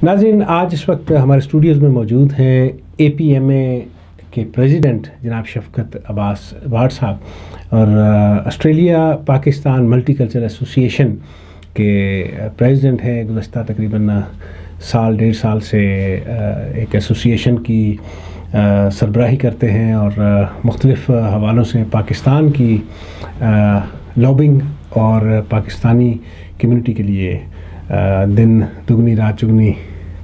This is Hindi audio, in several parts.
नाज़रीन, आज इस वक्त हमारे स्टूडियोज़ में मौजूद हैं APMA के प्रेसिडेंट जनाब शफ़क़त अब्बास वाड साहब और ऑस्ट्रेलिया पाकिस्तान मल्टीकल्चरल एसोसिएशन के प्रेसिडेंट हैं। गुज़श्ता तकरीबन साल डेढ़ साल से एक एसोसिएशन की सरबराही करते हैं और मुख्तलिफ़ हवालों से पाकिस्तान की लॉबिंग और पाकिस्तानी कम्युनिटी के लिए दिन दुगनी रात चुगनी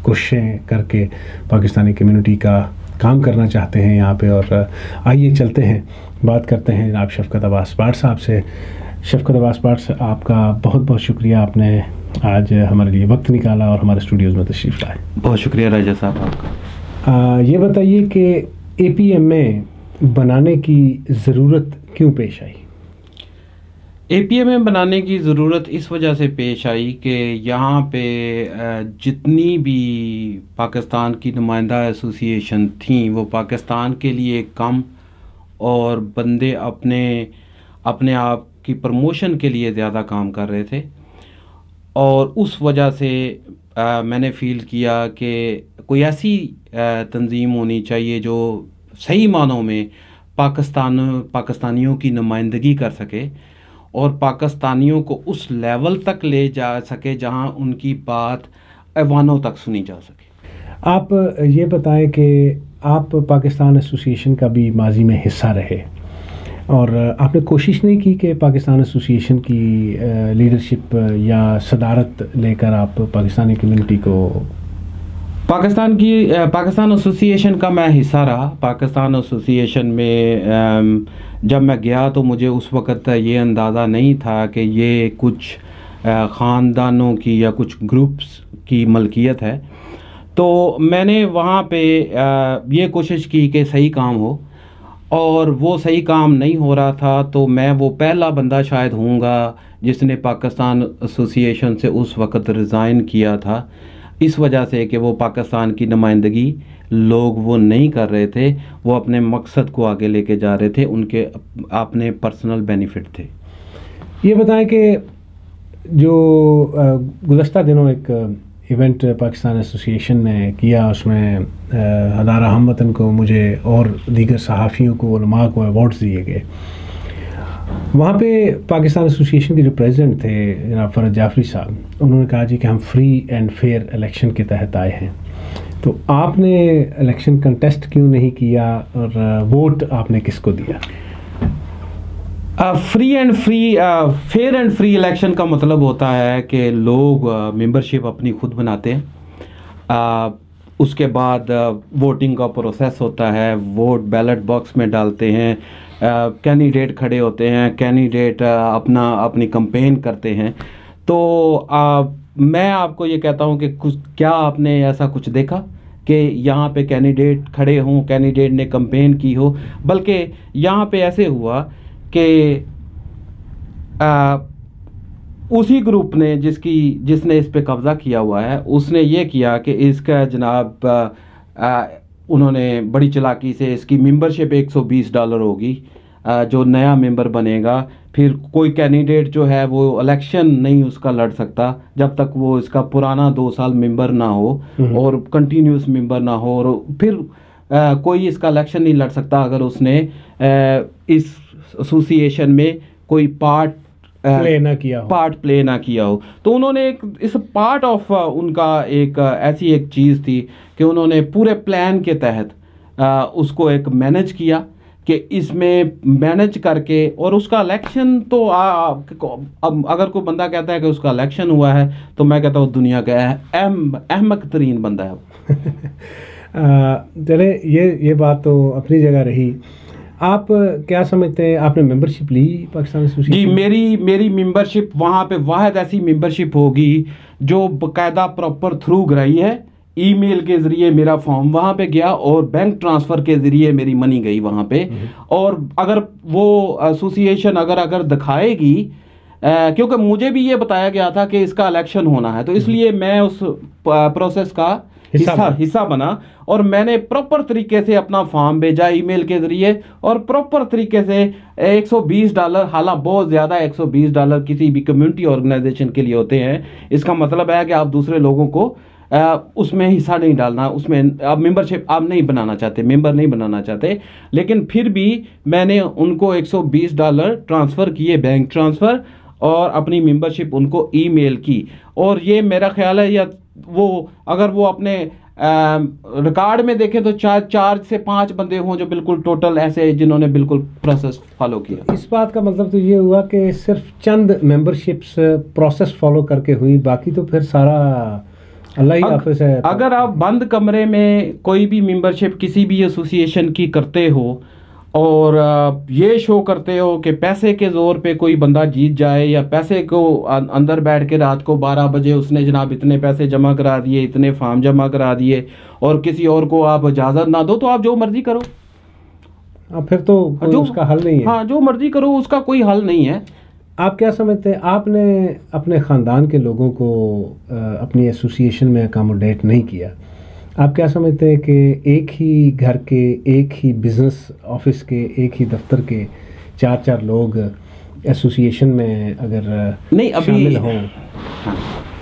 कोशिशें करके पाकिस्तानी कम्युनिटी का काम करना चाहते हैं यहाँ पे। और आइए चलते हैं, बात करते हैं जनाब शफ़क़त अब्बास वाड साहब से। शफ़क़त अब्बास वाड साहब, आपका बहुत बहुत शुक्रिया, आपने आज हमारे लिए वक्त निकाला और हमारे स्टूडियोज़ में तशरीफ़ लाए। बहुत शुक्रिया राजा साहब आपका। ये बताइए कि APMA बनाने की ज़रूरत क्यों पेश आई? APMA बनाने की ज़रूरत इस वजह से पेश आई कि यहाँ पे जितनी भी पाकिस्तान की नुमाइंदा एसोसिएशन थी वो पाकिस्तान के लिए कम और बंदे अपने आप की प्रमोशन के लिए ज़्यादा काम कर रहे थे। और उस वजह से मैंने फ़ील किया कि कोई ऐसी तंजीम होनी चाहिए जो सही मानों में पाकिस्तानियों की नुमाइंदगी कर सके और पाकिस्तानियों को उस लेवल तक ले जा सके जहां उनकी बात ऐवानों तक सुनी जा सके। आप ये बताएं कि आप पाकिस्तान एसोसिएशन का भी माजी में हिस्सा रहे और आपने कोशिश नहीं की कि पाकिस्तान एसोसिएशन की लीडरशिप या सदारत लेकर आप पाकिस्तानी कम्युनिटी को पाकिस्तान एसोसिएशन का मैं हिस्सा रहा। पाकिस्तान एसोसिएशन में जब मैं गया तो मुझे उस वक़्त ये अंदाज़ा नहीं था कि ये कुछ ख़ानदानों की या कुछ ग्रुप्स की मलकियत है। तो मैंने वहाँ पे ये कोशिश की कि सही काम हो और वो सही काम नहीं हो रहा था। तो मैं वो पहला बंदा शायद होऊंगा जिसने पाकिस्तान एसोसिएशन से उस वक़्त रिज़ाइन किया था, इस वजह से कि वो पाकिस्तान की नुमाइंदगी लोग वो नहीं कर रहे थे, वो अपने मकसद को आगे लेके जा रहे थे, उनके अपने पर्सनल बेनिफिट थे। ये बताएं कि जो गुज़श्ता दिनों एक इवेंट पाकिस्तान एसोसिएशन ने किया, उसमें हज़ारा हमवतन को, मुझे और दीगर सहाफ़ियों को, उलमा को अवार्ड्स दिए गए। वहाँ पे पाकिस्तान एसोसिएशन के जो प्रेसिडेंट थे जनाब फ़रद जाफरी साहब, उन्होंने कहा जी कि हम फ्री एंड फेयर इलेक्शन के तहत आए हैं। तो आपने इलेक्शन कंटेस्ट क्यों नहीं किया और वोट आपने किसको दिया? फेयर एंड फ्री इलेक्शन का मतलब होता है कि लोग मेंबरशिप अपनी खुद बनाते हैं। उसके बाद वोटिंग का प्रोसेस होता है, वोट बैलेट बॉक्स में डालते हैं, कैंडिडेट खड़े होते हैं, कैंडिडेट अपनी कैंपेन करते हैं। तो मैं आपको ये कहता हूँ कि क्या आपने ऐसा कुछ देखा कि यहाँ पे कैंडिडेट खड़े हों, कैंडिडेट ने कैंपेन की हो? बल्कि यहाँ पे ऐसे हुआ कि उसी ग्रुप ने जिसने इस पे कब्ज़ा किया हुआ है, उसने ये किया कि इसका जनाब उन्होंने बड़ी चालाकी से इसकी मेंबरशिप $120 होगी। जो नया मेंबर बनेगा, फिर कोई कैंडिडेट जो है वो इलेक्शन नहीं उसका लड़ सकता जब तक वो इसका पुराना 2 साल मेंबर ना हो और कंटिन्यूस मेंबर ना हो, और फिर कोई इसका इलेक्शन नहीं लड़ सकता अगर उसने इस एसोसिएशन में कोई पार्ट प्ले ना किया हो। तो उन्होंने इस पार्ट ऑफ उनका ऐसी एक चीज़ थी कि उन्होंने पूरे प्लान के तहत उसको एक मैनेज किया कि इसमें मैनेज करके, और उसका इलेक्शन तो अब अगर कोई बंदा कहता है कि उसका इलेक्शन हुआ है तो मैं कहता हूँ दुनिया का अहमक तरीन बंदा है। चले, ये बात तो अपनी जगह रही। आप क्या समझते हैं, आपने मेंबरशिप ली पाकिस्तान एसोसिएशन? जी, मेरी मेंबरशिप वहाँ पे वाहिद ऐसी मेंबरशिप होगी जो बाकायदा प्रॉपर थ्रू गई है। ईमेल के ज़रिए मेरा फॉर्म वहाँ पे गया और बैंक ट्रांसफ़र के ज़रिए मेरी मनी गई वहाँ पे। और अगर वो एसोसिएशन अगर दिखाएगी, क्योंकि मुझे भी ये बताया गया था कि इसका इलेक्शन होना है, तो इसलिए मैं उस प्रोसेस का हिस्सा बना और मैंने प्रॉपर तरीके से अपना फॉर्म भेजा ईमेल के ज़रिए और प्रॉपर तरीके से $120, हालांकि बहुत ज़्यादा $120 किसी भी कम्युनिटी ऑर्गेनाइजेशन के लिए होते हैं। इसका मतलब है कि आप दूसरे लोगों को उसमें हिस्सा नहीं डालना, उसमें आप मेंबरशिप आप नहीं बनाना चाहते, मेंबर नहीं बनाना चाहते, लेकिन फिर भी मैंने उनको $120 ट्रांसफ़र किए, बैंक ट्रांसफ़र, और अपनी मेंबरशिप उनको ईमेल की। और ये मेरा ख्याल है, या वो अगर वो अपने रिकॉर्ड में देखें तो 4 से 5 बंदे हों जो बिल्कुल टोटल ऐसे जिन्होंने बिल्कुल प्रोसेस फॉलो किया। इस बात का मतलब तो ये हुआ कि सिर्फ चंद मेंबरशिप्स प्रोसेस फॉलो करके हुई, बाकी तो फिर सारा अल्लाह ही हाफिज़ है। अगर आप बंद कमरे में कोई भी मेंबरशिप किसी भी एसोसिएशन की करते हो और ये शो करते हो कि पैसे के ज़ोर पे कोई बंदा जीत जाए, या पैसे को अंदर बैठ के रात को 12 बजे उसने जनाब इतने पैसे जमा करा दिए, इतने फार्म जमा करा दिए, और किसी और को आप इजाज़त ना दो, तो आप जो मर्ज़ी करो। फिर तो कोई उसका हल नहीं है। हाँ, जो मर्ज़ी करो, उसका कोई हल नहीं है। आप क्या समझते हैं, आपने अपने ख़ानदान के लोगों को अपनी एसोसिएशन में अकोमोडेट नहीं किया, आप क्या समझते हैं कि एक ही घर के, एक ही बिज़नेस ऑफिस के, एक ही दफ्तर के 4 लोग एसोसिएशन में अगर नहीं अभी शामिल हों,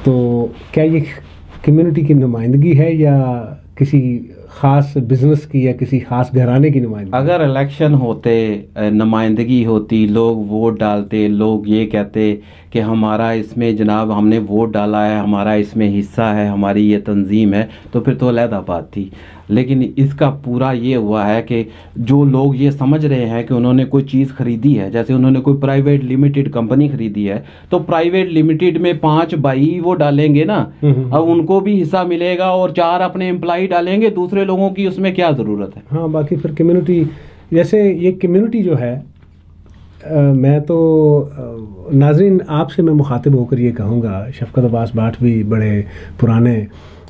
तो क्या ये कम्युनिटी की नुमाइंदगी है या किसी ख़ास बिज़नेस की या किसी ख़ास घराने की नुमाइंदगी? अगर इलेक्शन होते, नुमाइंदगी होती, लोग वोट डालते, लोग ये कहते कि हमारा इसमें जनाब हमने वोट डाला है, हमारा इसमें हिस्सा है, हमारी ये तंजीम है, तो फिर तो अलहदा बात थी। लेकिन इसका पूरा ये हुआ है कि जो लोग ये समझ रहे हैं कि उन्होंने कोई चीज़ ख़रीदी है, जैसे उन्होंने कोई प्राइवेट लिमिटेड कंपनी ख़रीदी है, तो प्राइवेट लिमिटेड में 5 भाई वो डालेंगे ना, अब उनको भी हिस्सा मिलेगा, और 4 अपने एम्प्लॉय डालेंगे, दूसरे लोगों की उसमें क्या ज़रूरत है। हाँ, बाकी फिर कम्युनिटी, जैसे ये कम्युनिटी जो है, मैं तो नाज़रीन आपसे मैं मुखातिब होकर ये कहूँगा, शफ़क़त अब्बास भाट भी बड़े पुराने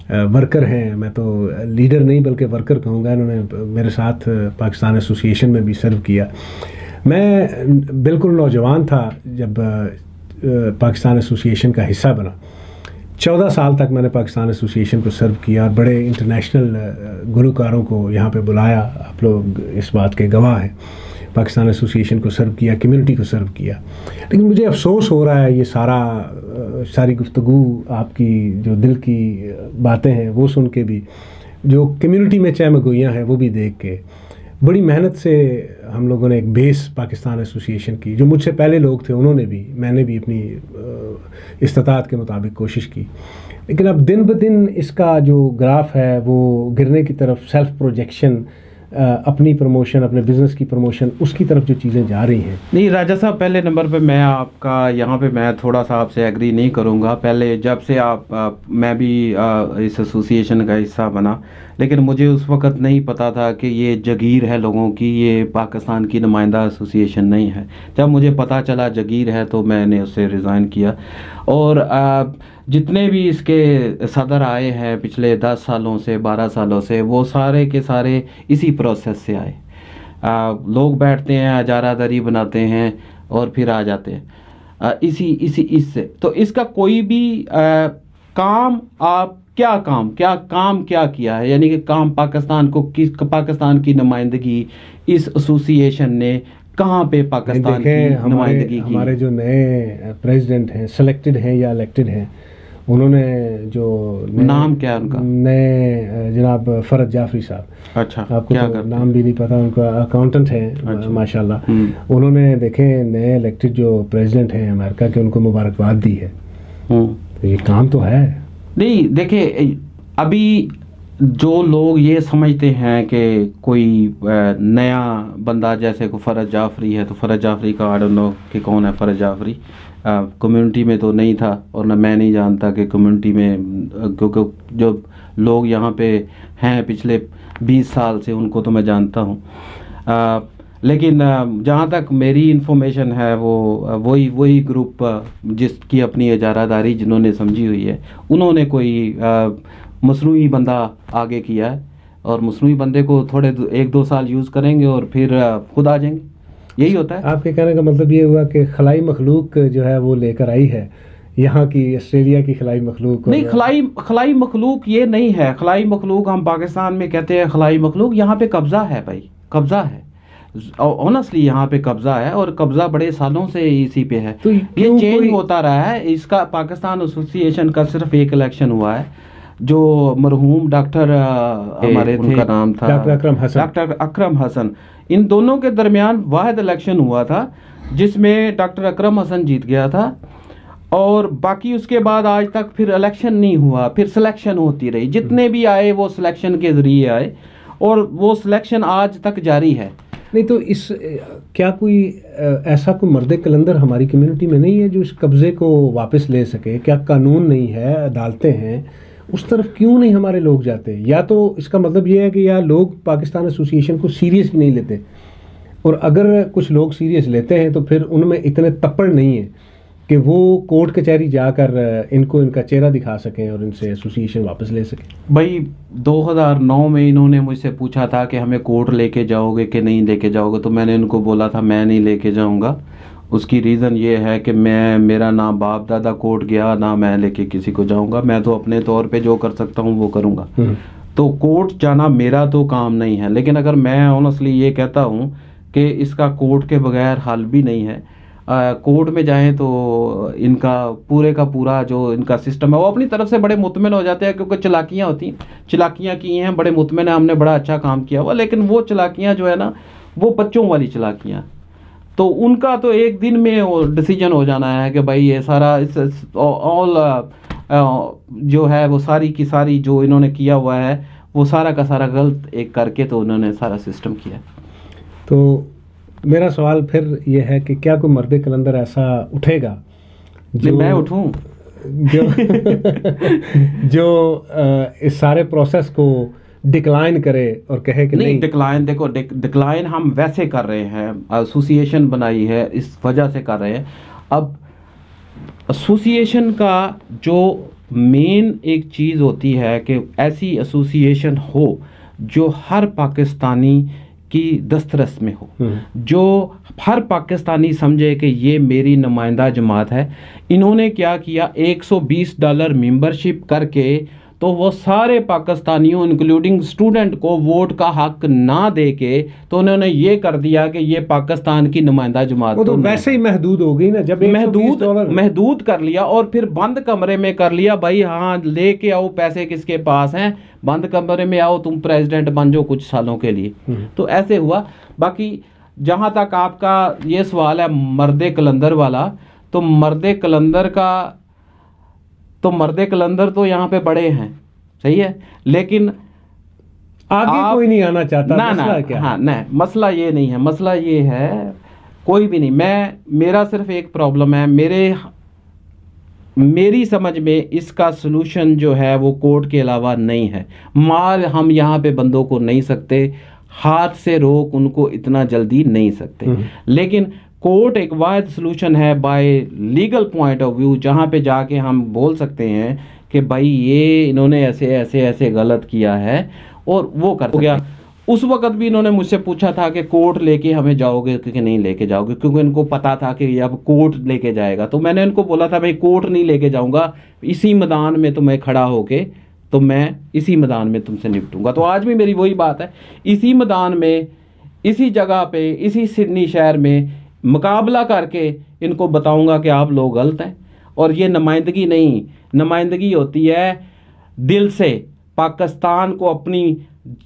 वर्कर हैं, मैं तो लीडर नहीं बल्कि वर्कर कहूँगा, इन्होंने मेरे साथ पाकिस्तान एसोसिएशन में भी सर्व किया। मैं बिल्कुल नौजवान था जब पाकिस्तान एसोसिएशन का हिस्सा बना। 14 साल तक मैंने पाकिस्तान एसोसिएशन को सर्व किया और बड़े इंटरनेशनल गुलकारों को यहाँ पे बुलाया, आप लोग इस बात के गवाह हैं। पाकिस्तान एसोसिएशन को सर्व किया, कम्युनिटी को सर्व किया। लेकिन मुझे अफसोस हो रहा है, ये सारी गुफ्तगू आपकी जो दिल की बातें हैं वो सुन के भी, जो कम्युनिटी में चहमगोइयाँ हैं वो भी देख के, बड़ी मेहनत से हम लोगों ने एक बेस पाकिस्तान एसोसिएशन की, जो मुझसे पहले लोग थे उन्होंने भी, मैंने भी अपनी इस्तादात के मुताबिक कोशिश की। लेकिन अब दिन ब दिन इसका जो ग्राफ है वो गिरने की तरफ, सेल्फ प्रोजेक्शन, अपनी प्रमोशन, अपने बिज़नेस की प्रमोशन, उसकी तरफ जो चीज़ें जा रही हैं। नहीं राजा साहब, पहले नंबर पे मैं आपका यहाँ पे मैं थोड़ा सा आपसे एग्री नहीं करूँगा। पहले जब से मैं भी इस एसोसिएशन का हिस्सा बना, लेकिन मुझे उस वक़्त नहीं पता था कि ये जगीर है लोगों की, ये पाकिस्तान की नुमाइंदा एसोसिएशन नहीं है। जब मुझे पता चला जगीर है तो मैंने उससे रिज़ाइन किया। और जितने भी इसके सदर आए हैं पिछले 10 सालों से, 12 सालों से, वो सारे के सारे इसी प्रोसेस से आए। लोग बैठते हैं, इजारादारी बनाते हैं और फिर आ जाते हैं इससे। तो इसका कोई भी काम, आप क्या काम किया है, यानी कि काम पाकिस्तान को, किस पाकिस्तान की नुमाइंदगी इस एसोसिएशन ने कहाँ पे पाकिस्तान की नुमाइंदगी की? हमारे जो नए प्रेसिडेंट हैं, सेलेक्टेड हैं या इलेक्टेड हैं, उन्होंने जो नाम क्या है उनका? नए जनाब फरद जाफरी साहब। अच्छा, आपको क्या तो नाम भी नहीं पता, उनका अकाउंटेंट हैं। अच्छा। माशाल्लाह। उन्होंने देखे नए इलेक्टेड जो प्रेसिडेंट हैं अमेरिका के, उनको मुबारकबाद दी है। तो ये काम तो है। नहीं देखिए, अभी जो लोग ये समझते हैं कि कोई नया बंदा, जैसे को फ़रज जाफरी है, तो फ़रज जाफरी का आई डोंट नो कि कौन है फ़रज जाफरी। कम्युनिटी में तो नहीं था, और न मैं नहीं जानता कि कम्युनिटी में, क्योंकि जो लोग यहाँ पे हैं पिछले 20 साल से उनको तो मैं जानता हूँ। लेकिन जहाँ तक मेरी इन्फॉर्मेशन है वो वही ग्रुप जिसकी अपनी इजारादारी जिन्होंने समझी हुई है, उन्होंने कोई मसनूई बंदा आगे किया है, और मसनूई बंदे को थोड़े 1-2 साल यूज़ करेंगे और फिर खुद आ जाएंगे। यही होता है। आपके कहने का मतलब ये हुआ कि खलाई मखलूक जो है वो लेकर आई है, यहाँ की ऑस्ट्रेलिया की खलाई मखलूक? नहीं, खलाई मखलूक ये नहीं है। खलाई मखलूक हम पाकिस्तान में कहते हैं खलाई मखलूक। यहाँ पे कब्ज़ा है भाई, कब्ज़ा है, ऑनेस्टली यहाँ पे कब्ज़ा है, और कब्ज़ा बड़े सालों से इसी पे है। तो ये चेंज होता रहा है। इसका पाकिस्तान एसोसिएशन का सिर्फ एक इलेक्शन हुआ है, जो मरहूम डॉक्टर हमारे थे, उनका नाम था डॉक्टर अकरम हसन। इन दोनों के दरमियान वाहिद इलेक्शन हुआ था जिसमें डॉक्टर अकरम हसन जीत गया था, और बाकी उसके बाद आज तक फिर इलेक्शन नहीं हुआ। फिर सिलेक्शन होती रही, जितने भी आए वो सिलेक्शन के ज़रिए आए, और वो सिलेक्शन आज तक जारी है। नहीं तो इस क्या कोई ऐसा कोई मर्द कलंदर हमारी कम्युनिटी में नहीं है जो इस कब्ज़े को वापस ले सके? क्या कानून नहीं है, अदालतें हैं, उस तरफ क्यों नहीं हमारे लोग जाते? या तो इसका मतलब ये है कि या लोग पाकिस्तान एसोसिएशन को सीरियस ही नहीं लेते, और अगर कुछ लोग सीरियस लेते हैं तो फिर उनमें इतने तप्पड़ नहीं है कि वो कोर्ट कचहरी जाकर इनको इनका चेहरा दिखा सकें और इनसे एसोसिएशन वापस ले सकें। भाई 2009 में इन्होंने मुझसे पूछा था कि हमें कोर्ट लेके जाओगे कि नहीं लेके जाओगे, तो मैंने इनको बोला था मैं नहीं लेके जाऊंगा। उसकी रीज़न ये है कि मेरा ना बाप दादा कोर्ट गया, ना मैं लेके किसी को जाऊंगा। मैं तो अपने तौर पे जो कर सकता हूँ वो करूँगा। तो कोर्ट जाना मेरा तो काम नहीं है। लेकिन अगर मैं ऑनेस्टली ये कहता हूँ कि इसका कोर्ट के बगैर हल भी नहीं है, कोर्ट में जाएं तो इनका पूरे का पूरा जो इनका सिस्टम है वो अपनी तरफ से बड़े मुतमिन हो जाते हैं, क्योंकि चलाकियाँ होती हैं, चलाकियाँ की हैं, बड़े मुतमिन है, हमने बड़ा अच्छा काम किया हुआ। लेकिन वो चलाकियाँ जो है ना, वो बच्चों वाली चलाकियाँ, तो उनका तो एक दिन में डिसीजन हो जाना है कि भाई ये सारा ऑल जो है वो सारी की सारी जो इन्होंने किया हुआ है वो सारा का सारा गलत एक करके तो उन्होंने सारा सिस्टम किया। तो मेरा सवाल फिर ये है कि क्या कोई मर्द कलंदर ऐसा उठेगा जो मैं उठूं जो इस सारे प्रोसेस को डिक्लाइन करे और कहे कि नहीं? डिक्लाइन देखो, डिक्लाइन हम वैसे कर रहे हैं, एसोसिएशन बनाई है इस वजह से कर रहे हैं। अब एसोसिएशन का जो मेन एक चीज़ होती है कि ऐसी एसोसिएशन हो जो हर पाकिस्तानी की दस्तरस में हो, जो हर पाकिस्तानी समझे कि ये मेरी नुमाइंदा जमात है। इन्होंने क्या किया, $120 मेंबरशिप करके तो वो सारे पाकिस्तानियों इंक्लूडिंग स्टूडेंट को वोट का हक ना दे के तो उन्होंने ये कर दिया कि ये पाकिस्तान की नुमाइंदा जमात। वो तो वैसे ही महदूद हो गई ना, जब महदूद कर लिया और फिर बंद कमरे में कर लिया। भाई हाँ, लेके आओ पैसे किसके पास हैं, बंद कमरे में आओ, तुम प्रेसिडेंट बन जाओ कुछ सालों के लिए। तो ऐसे हुआ। बाकी जहाँ तक आपका ये सवाल है मर्द कलंदर वाला, तो मर्द कलंदर तो यहाँ पे बड़े हैं, सही है, लेकिन आगे कोई नहीं आना चाहता। मसला क्या? हाँ, नहीं, मसला ये नहीं है, मसला ये है कोई भी नहीं। मेरा सिर्फ एक प्रॉब्लम है, मेरी समझ में इसका सलूशन जो है वो कोर्ट के अलावा नहीं है। माल हम यहाँ पे बंदों को नहीं सकते, हाथ से रोक उनको इतना जल्दी नहीं सकते, लेकिन कोर्ट एक वाहिद सलूशन है bye legal point of view, जहाँ पे जाके हम बोल सकते हैं कि भाई ये इन्होंने ऐसे ऐसे ऐसे गलत किया है और वो कर गया। उस वक्त भी इन्होंने मुझसे पूछा था कि कोर्ट लेके हमें जाओगे कि नहीं लेके जाओगे, क्योंकि इनको पता था कि अब कोर्ट लेके जाएगा। तो मैंने इनको बोला था भाई कोर्ट नहीं लेके जाऊंगा, इसी मैदान में तुम्हें खड़ा होके तो मैं इसी मैदान में तुमसे निपटूंगा। तो आज भी मेरी वही बात है, इसी मैदान में, इसी जगह पे, इसी सिडनी शहर में मुकाबला करके इनको बताऊंगा कि आप लोग गलत हैं। और ये नुमाइंदगी नहीं, नुमाइंदगी होती है दिल से। पाकिस्तान को अपनी,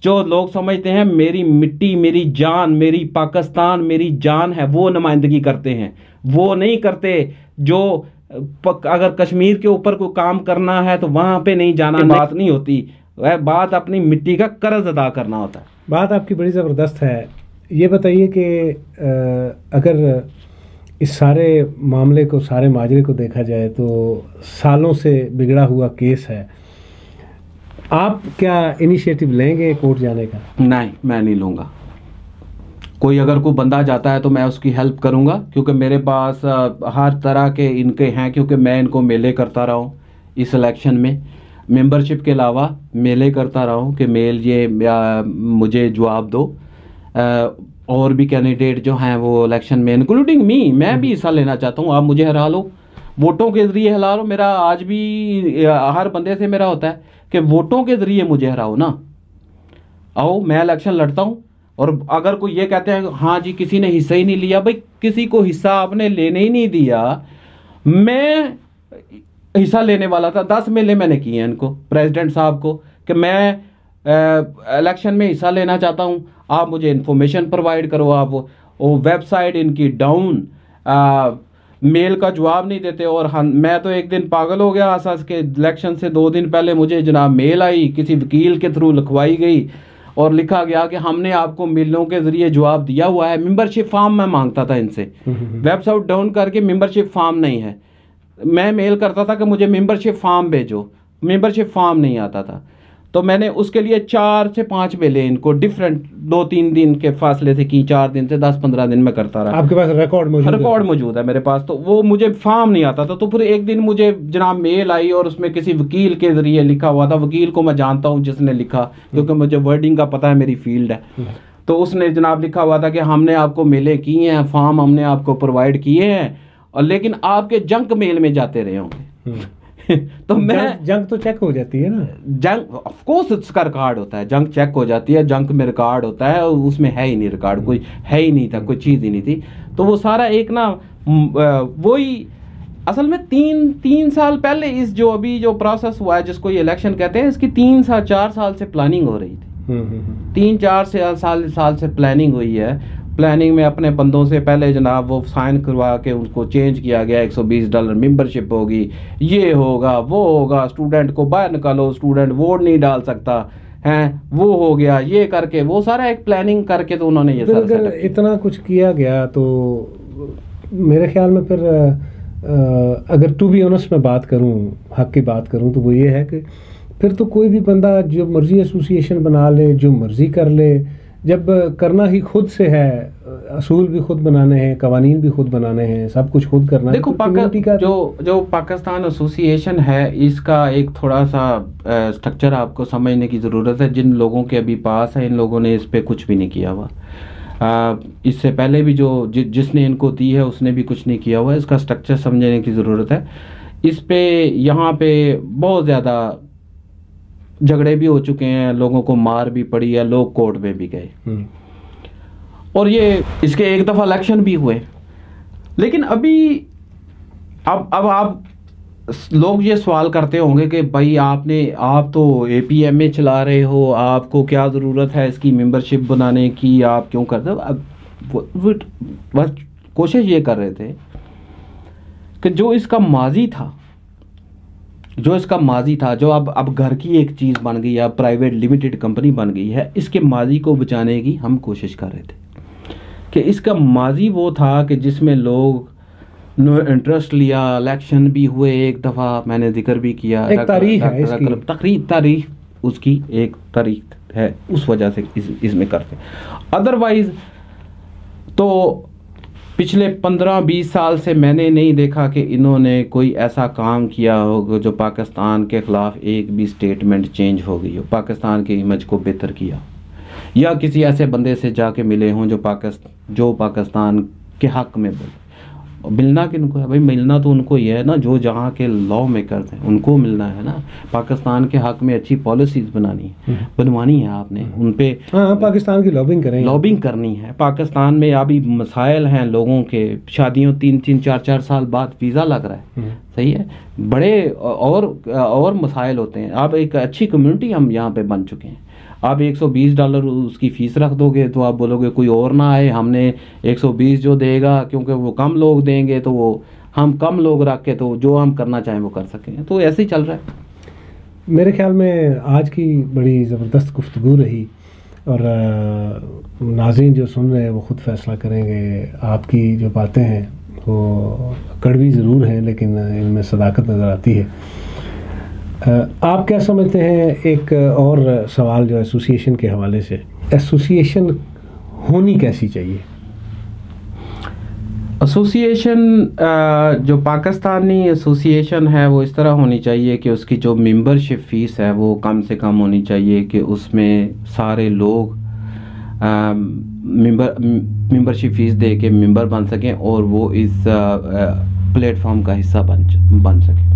जो लोग समझते हैं मेरी मिट्टी मेरी जान, मेरी पाकिस्तान मेरी जान है, वो नुमाइंदगी करते हैं। वो नहीं करते जो अगर कश्मीर के ऊपर कोई काम करना है तो वहाँ पे नहीं जाना, बात नहीं होती। वह बात अपनी मिट्टी का कर्ज अदा करना होता है। बात आपकी बड़ी ज़बरदस्त है। ये बताइए कि अगर इस सारे मामले को, सारे माजरे को देखा जाए तो सालों से बिगड़ा हुआ केस है, आप क्या इनिशिएटिव लेंगे कोर्ट जाने का? नहीं, मैं नहीं लूँगा। कोई अगर कोई बंदा जाता है तो मैं उसकी हेल्प करूँगा, क्योंकि मेरे पास हर तरह के इनके हैं, क्योंकि मैं इनको मेले करता रहा हूँ इस इलेक्शन में, मेंबरशिप के अलावा मेले करता रहा हूँ कि मेल ये मुझे जवाब दो। और भी कैंडिडेट जो हैं वो इलेक्शन में, इंक्लूडिंग मैं भी हिस्सा लेना चाहता हूँ। आप मुझे हरा लो, वोटों के ज़रिए हरा लो। मेरा आज भी हर बंदे से मेरा होता है कि वोटों के ज़रिए मुझे हराओ ना, आओ मैं इलेक्शन लड़ता हूँ। और अगर कोई ये कहते हैं हाँ जी किसी ने हिस्सा ही नहीं लिया, भाई किसी को हिस्सा आपने लेने ही नहीं दिया। मैं हिस्सा लेने वाला था। 10 मेले मैंने किए हैं इनको, प्रेसिडेंट साहब को, कि मैं इलेक्शन में हिस्सा लेना चाहता हूँ, आप मुझे इन्फॉर्मेशन प्रोवाइड करो। आप वो वेबसाइट इनकी डाउन, मेल का जवाब नहीं देते। और मैं तो एक दिन पागल हो गया आसास के इलेक्शन से 2 दिन पहले मुझे जनाब मेल आई, किसी वकील के थ्रू लिखवाई गई और लिखा गया कि हमने आपको मेलों के ज़रिए जवाब दिया हुआ है। मेंबरशिप फॉर्म मैं मांगता था इनसे, वेबसाइट डाउन करके मेंबरशिप फॉर्म नहीं है। मैं मेल करता था कि मुझे मेंबरशिप फॉर्म भेजो, मेंबरशिप फॉर्म नहीं आता था। तो मैंने उसके लिए 4 से 5 मेले इनको डिफरेंट 2-3 दिन के फासले से की, 4 दिन से 10-15 दिन में करता रहा। आपके पास रिकॉर्ड मौजूद है मेरे पास। तो वो मुझे फॉर्म नहीं आता था। तो फिर एक दिन मुझे जनाब मेल आई और उसमें किसी वकील के ज़रिए लिखा हुआ था। वकील को मैं जानता हूँ जिसने लिखा, क्योंकि मुझे वर्डिंग का पता है, मेरी फील्ड है। तो उसने जनाब लिखा हुआ था कि हमने आपको मेले किए हैं, फॉर्म हमने आपको प्रोवाइड किए हैं, और लेकिन आपके जंक मेल में जाते रहे होंगे। तो मैं जंक तो चेक हो जाती है ना, जंक ऑफ कोर्स उसका रिकॉर्ड होता है, जंक चेक हो जाती है, जंक में रिकॉर्ड होता है, और उसमें है ही नहीं रिकॉर्ड, कोई है ही नहीं था, कोई चीज़ ही नहीं थी। तो वो सारा एक ना वही असल में 3 साल पहले इस जो अभी जो प्रोसेस हुआ है जिसको ये इलेक्शन कहते हैं, इसकी 4 साल से प्लानिंग हो रही थी। 3-4 साल से प्लानिंग हुई है। प्लानिंग में अपने बंदों से पहले जनाब वो साइन करवा के उनको चेंज किया गया, $120 मेंबरशिप होगी, ये होगा वो होगा, स्टूडेंट को बाहर निकालो, स्टूडेंट वोट नहीं डाल सकता है, वो हो गया, ये करके वो सारा एक प्लानिंग करके तो उन्होंने ये सारा अगर इतना कुछ किया गया तो मेरे ख्याल में फिर अगर टू बी ऑनेस्ट मैं बात करूं, हक की बात करूं, तो वो ये है कि फिर तो कोई भी बंदा जो मर्जी एसोसिएशन बना ले, जो मर्जी कर ले, जब करना ही खुद से है, असूल भी खुद बनाने हैं, कवानीन भी खुद बनाने हैं, सब कुछ खुद करना है। देखो जो पाकिस्तान एसोसिएशन है, इसका एक थोड़ा सा स्ट्रक्चर आपको समझने की ज़रूरत है। जिन लोगों के अभी पास है, इन लोगों ने इस पर कुछ भी नहीं किया हुआ। इससे पहले भी जिसने इनको दी है उसने भी कुछ नहीं किया हुआ। इसका स्ट्रक्चर समझने की ज़रूरत है। इस पे यहाँ पे बहुत ज़्यादा झगड़े भी हो चुके हैं, लोगों को मार भी पड़ी है, लोग कोर्ट में भी गए, और ये इसके एक दफ़ा इलेक्शन भी हुए। लेकिन अभी अब आप लोग ये सवाल करते होंगे कि भाई आप तो APMA चला रहे हो, आपको क्या ज़रूरत है इसकी मेंबरशिप बनाने की, आप क्यों करते हो? अब बस कोशिश ये कर रहे थे कि जो इसका माजी था, जो अब घर की एक चीज़ बन गई है, प्राइवेट लिमिटेड कंपनी बन गई है, इसके माजी को बचाने की हम कोशिश कर रहे थे। कि इसका माजी वो था कि जिसमें लोग इंटरेस्ट लिया, इलेक्शन भी हुए, एक दफ़ा मैंने जिक्र भी किया, एक तारीख है इसकी, तारीख उसकी एक तारीख है, उस वजह से इसमें करते। अदरवाइज तो पिछले 15-20 साल से मैंने नहीं देखा कि इन्होंने कोई ऐसा काम किया हो जो पाकिस्तान के ख़िलाफ़ एक भी स्टेटमेंट चेंज हो गई हो, पाकिस्तान की इमेज को बेहतर किया, या किसी ऐसे बंदे से जाके मिले हों जो पाकिस्तान के हक़ में बोले। मिलना किनको है भाई? मिलना तो उनको ही है ना जो जहाँ के लॉ मेकर्स हैं, उनको मिलना है ना। पाकिस्तान के हक़ में अच्छी पॉलिसीज़ बनवानी है आपने, उन पे पाकिस्तान की लॉबिंग करनी है। पाकिस्तान में अभी मसाइल हैं लोगों के, शादियों 3-3, 4-4 साल बाद वीज़ा लग रहा है, सही है, बड़े और मसाइल होते हैं। अब एक अच्छी कम्युनिटी हम यहाँ पे बन चुके हैं। आप $120 उसकी फ़ीस रख दोगे तो आप बोलोगे कोई और ना आए, हमने 120 जो देगा, क्योंकि वो कम लोग देंगे तो वो हम कम लोग रख के तो जो हम करना चाहें वो कर सकें। तो ऐसे ही चल रहा है। मेरे ख्याल में आज की बड़ी ज़बरदस्त गुफ्तगू रही, और नाज़रीन जो सुन रहे हैं वो ख़ुद फैसला करेंगे। आपकी जो बातें हैं वो कड़वी ज़रूर हैं, लेकिन इनमें सदाकत नज़र आती है। आप क्या समझते हैं? एक और सवाल जो एसोसिएशन के हवाले से, एसोसिएशन होनी कैसी चाहिए? एसोसिएशन जो पाकिस्तानी एसोसिएशन है वो इस तरह होनी चाहिए कि उसकी जो मेंबरशिप फ़ीस है वो कम से कम होनी चाहिए, कि उसमें सारे लोग मेंबरशिप फ़ीस दे के मेंबर बन सकें और वो इस प्लेटफॉर्म का हिस्सा बन सकें।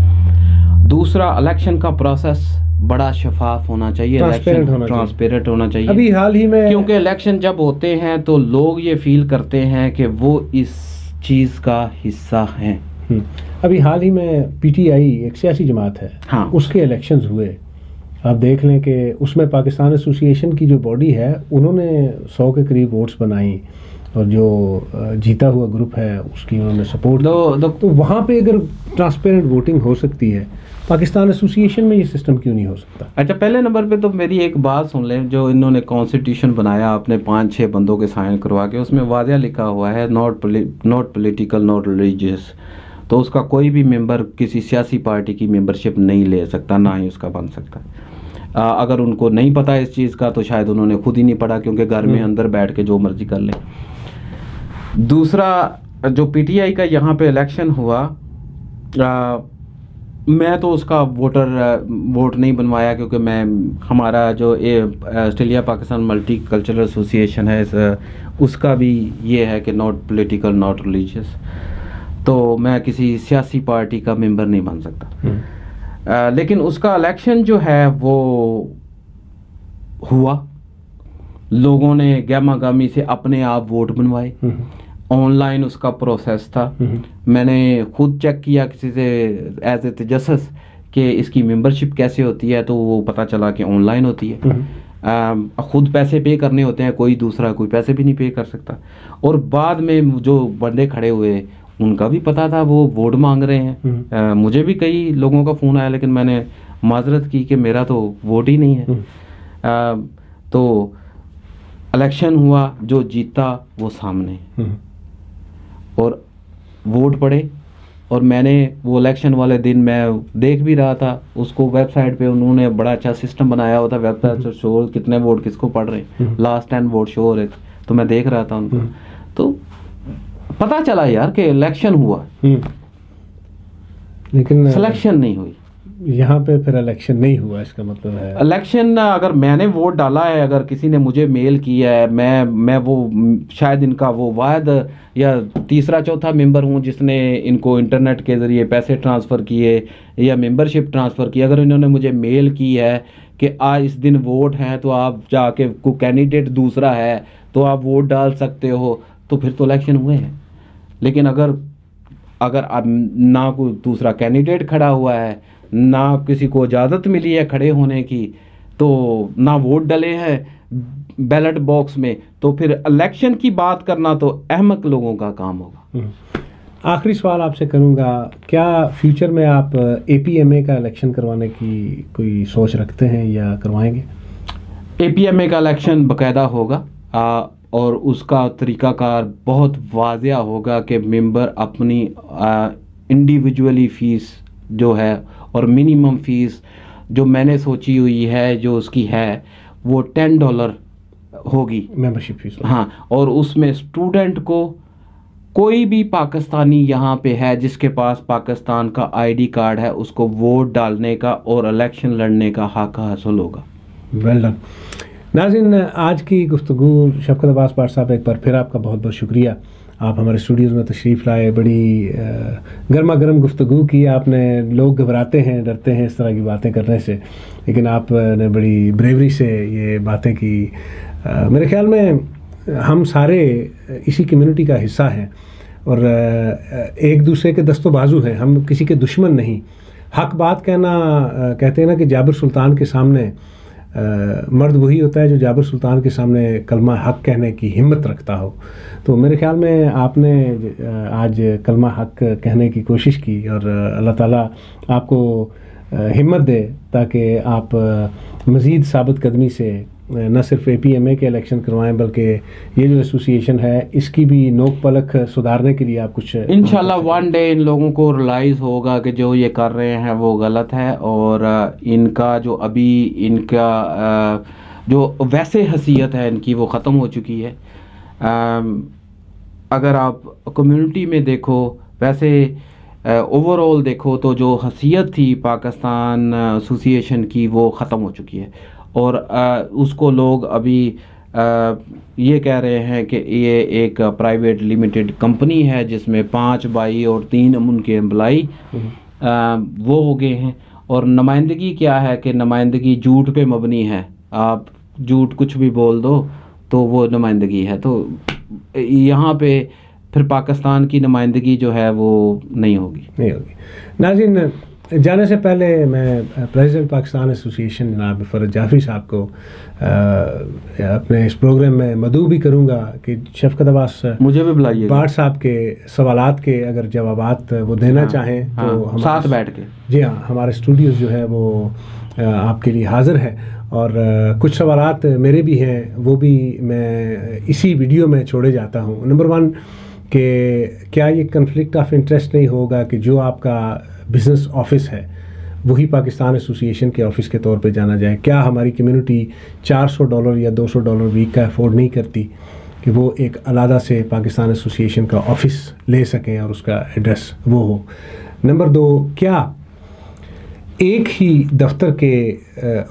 दूसरा, इलेक्शन का प्रोसेस बड़ा शफाफ होना चाहिए, ट्रांसपेरेंट होना चाहिए। अभी हाल ही में, क्योंकि इलेक्शन जब होते हैं तो लोग ये फील करते हैं कि वो इस चीज़ का हिस्सा हैं, अभी हाल ही में पीटीआई एक सियासी जमात है, हाँ। उसके इलेक्शंस हुए, आप देख लें कि उसमें पाकिस्तान एसोसिएशन की जो बॉडी है उन्होंने 100 के करीब वोट्स बनाई और जो जीता हुआ ग्रुप है उसकी उन्होंने सपोर्ट तो वहाँ पे अगर ट्रांसपेरेंट वोटिंग हो सकती है, पाकिस्तान एसोसिएशन में ये सिस्टम क्यों नहीं हो सकता? अच्छा, पहले नंबर पे तो मेरी एक बात सुन लें, जो इन्होंने कॉन्स्टिट्यूशन बनाया अपने 5-6 बंदों के साइन करवा के, उसमें वाज़िया लिखा हुआ है नॉट पॉलिटिकल नॉट रिलीजियस। तो उसका कोई भी मेंबर किसी सियासी पार्टी की मेंबरशिप नहीं ले सकता, ना ही उसका बन सकता। अगर उनको नहीं पता इस चीज़ का तो शायद उन्होंने खुद ही नहीं पढ़ा, क्योंकि घर में अंदर बैठ के जो मर्जी कर लें। दूसरा, जो पीटीआई का यहाँ पे इलेक्शन हुआ, मैं तो उसका वोट नहीं बनवाया, क्योंकि हमारा जो Australia Pakistan multi cultural association है, उसका भी ये है कि नॉट पॉलिटिकल नॉट रिलीजियस। तो मैं किसी सियासी पार्टी का मेंबर नहीं बन सकता। लेकिन उसका इलेक्शन जो है वो हुआ, लोगों ने गहमा गहमी से अपने आप वोट बनवाए, ऑनलाइन उसका प्रोसेस था। मैंने खुद चेक किया किसी से एज ए तजस्सुस कि इसकी मेंबरशिप कैसे होती है, तो वो पता चला कि ऑनलाइन होती है। खुद पैसे पे करने होते हैं, कोई दूसरा कोई पैसे भी नहीं पे कर सकता। और बाद में जो बंदे खड़े हुए उनका भी पता था वो वोट मांग रहे हैं। मुझे भी कई लोगों का फ़ोन आया, लेकिन मैंने माजरत की कि मेरा तो वोट ही नहीं है। तो इलेक्शन हुआ, जो जीता वो सामने, और वोट पड़े। और मैंने वो इलेक्शन वाले दिन मैं देख भी रहा था, उसको वेबसाइट पे उन्होंने बड़ा अच्छा सिस्टम बनाया हुआ था, वेबसाइट से शो कितने वोट किसको पड़ रहे हैं, लास्ट 10 वोट शो हो रहे थे। तो मैं देख रहा था उनको, तो पता चला यार कि इलेक्शन हुआ, लेकिन सिलेक्शन नहीं हुई। यहाँ पे फिर इलेक्शन नहीं हुआ, इसका मतलब है इलेक्शन, अगर मैंने वोट डाला है, अगर किसी ने मुझे मेल किया है, मैं वो शायद इनका वो वायद या तीसरा चौथा मेंबर हूँ जिसने इनको इंटरनेट के ज़रिए पैसे ट्रांसफ़र किए या मेंबरशिप ट्रांसफ़र की। अगर इन्होंने मुझे मेल की है कि आज इस दिन वोट हैं, तो आप जाके कोई कैंडिडेट दूसरा है तो आप वोट डाल सकते हो, तो फिर तो इलेक्शन हुए हैं। लेकिन अगर ना कोई दूसरा कैंडिडेट खड़ा हुआ है, ना किसी को इजाज़त मिली है खड़े होने की, तो ना वोट डले हैं बैलेट बॉक्स में, तो फिर इलेक्शन की बात करना तो अहमक लोगों का काम होगा। आखिरी सवाल आपसे करूंगा, क्या फ्यूचर में आप एपीएमए का इलेक्शन करवाने की कोई सोच रखते हैं या करवाएंगे? एपीएमए का इलेक्शन बाकायदा होगा, और उसका तरीक़ाकार बहुत वाज़िया होगा कि मेंबर अपनी इंडिविजुअली फ़ीस जो है और मिनिमम फ़ीस जो मैंने सोची हुई है, जो उसकी है वो $10 होगी मेंबरशिप फीस। हाँ, और उसमें स्टूडेंट को, कोई भी पाकिस्तानी यहाँ पे है जिसके पास पाकिस्तान का आईडी कार्ड है, उसको वोट डालने का और इलेक्शन लड़ने का हक हासिल होगा। Well done. नाज़रीन, आज की गुफ्तगू शफ़क़त अब्बास भाट साहब, एक बार फिर आपका बहुत बहुत शुक्रिया। आप हमारे स्टूडियोज़ में तशरीफ़ लाए, बड़ी गर्मा गर्म गुफ्तगू की आपने। लोग घबराते हैं, डरते हैं इस तरह की बातें करने से, लेकिन आपने बड़ी ब्रेवरी से ये बातें की। मेरे ख़्याल में हम सारे इसी कम्युनिटी का हिस्सा हैं और एक दूसरे के दस्तो बाजू हैं, हम किसी के दुश्मन नहीं। हक बात कहना, कहते हैं ना कि जाबिर सुल्तान के सामने मर्द वही होता है जो जाबिर सुल्तान के सामने कलमा हक कहने की हिम्मत रखता हो। तो मेरे ख़्याल में आपने आज कलमा हक कहने की कोशिश की, और अल्लाह ताला आपको हिम्मत दे ताकि आप मज़ीद साबित कदमी से न सिर्फ एपीएमए के इलेक्शन करवाएं, बल्कि ये जो एसोसिएशन है इसकी भी नोक पलक सुधारने के लिए आप कुछ इंशाल्लाह वन डे इन लोगों को रियलाइज़ होगा कि जो ये कर रहे हैं वो गलत है, और इनका जो अभी इनका जो वैसे हसीयत है इनकी वो ख़त्म हो चुकी है। अगर आप कम्युनिटी में देखो, वैसे ओवरऑल देखो तो जो हसीयत थी पाकिस्तान एसोसिएशन की वो ख़त्म हो चुकी है, और उसको लोग अभी ये कह रहे हैं कि ये एक प्राइवेट लिमिटेड कंपनी है जिसमें 5 भाई और 3 उनके एम्प्लाई वो हो गए हैं। और नुमाइंदगी क्या है कि नुमाइंदगी झूठ पे मबनी है, आप झूठ कुछ भी बोल दो तो वो नुमाइंदगी है। तो यहाँ पे फिर पाकिस्तान की नुमाइंदगी जो है वो नहीं होगी। नाज़रीन, जाने से पहले मैं प्रेसिडेंट पाकिस्तान एसोसिएशन जनाब फ़रत जाफरी साहब को अपने इस प्रोग्राम में मदऊ भी करूँगा कि शफ़क़त अब्बास मुझे भी बुलाइए, भाट साहब के सवालात के अगर जवाबात वो देना चाहें तो हम साथ बैठ के, जी हाँ, हमारे स्टूडियोज़ जो है वो आपके लिए हाज़िर है। और कुछ सवालात मेरे भी हैं, वो भी मैं इसी वीडियो में छोड़े जाता हूँ। नंबर 1 कि क्या ये कन्फ्लिक्ट ऑफ इंटरेस्ट नहीं होगा कि जो आपका बिज़नेस ऑफिस है वही पाकिस्तान एसोसिएशन के ऑफ़िस के तौर पे जाना जाए? क्या हमारी कम्युनिटी $400 या $200 वीक का अफोर्ड नहीं करती कि वो एक अलग से पाकिस्तान एसोसिएशन का ऑफ़िस ले सकें और उसका एड्रेस वो हो? नंबर 2, क्या एक ही दफ्तर के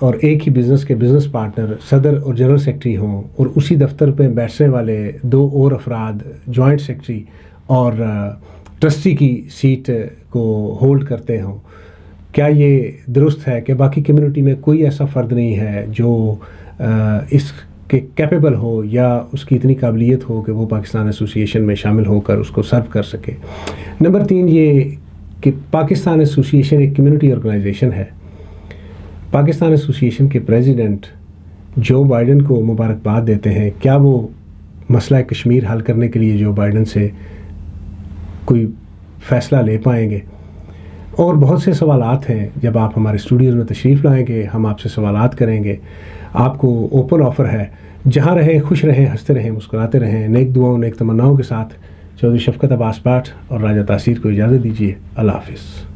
और एक ही बिज़नेस के बिज़नेस पार्टनर सदर और जनरल सेक्रेटरी हों और उसी दफ्तर पे बैठने वाले 2 और अफराद जॉइंट सेक्रेटरी और ट्रस्टी की सीट को होल्ड करते हों? क्या ये दुरुस्त है कि बाकी कम्युनिटी में कोई ऐसा फ़र्द नहीं है जो इसके कैपेबल हो या उसकी इतनी काबिलियत हो कि वो पाकिस्तान एसोसिएशन में शामिल होकर उसको सर्व कर सके? नंबर 3 ये कि पाकिस्तान एसोसिएशन एक कम्युनिटी ऑर्गेनाइजेशन है। पाकिस्तान एसोसिएशन के प्रेसिडेंट जो बाइडन को मुबारकबाद देते हैं, क्या वो मसला कश्मीर हल करने के लिए जो बाइडन से कोई फ़ैसला ले पाएंगे? और बहुत से सवालात हैं, जब आप हमारे स्टूडियोज़ में तशरीफ़ लाएंगे हम आपसे सवालात करेंगे। आपको ओपन ऑफ़र है, जहाँ रहें खुश रहें, हंसते रहें, मुस्कुराते रहें। नेक दुआओं नेक तमन्नाओं के साथ चौधरी शफ़क़त अब्बास भाट और राजा तासीर को इजाज़त दीजिए। अल्लाह हाफ़िज़।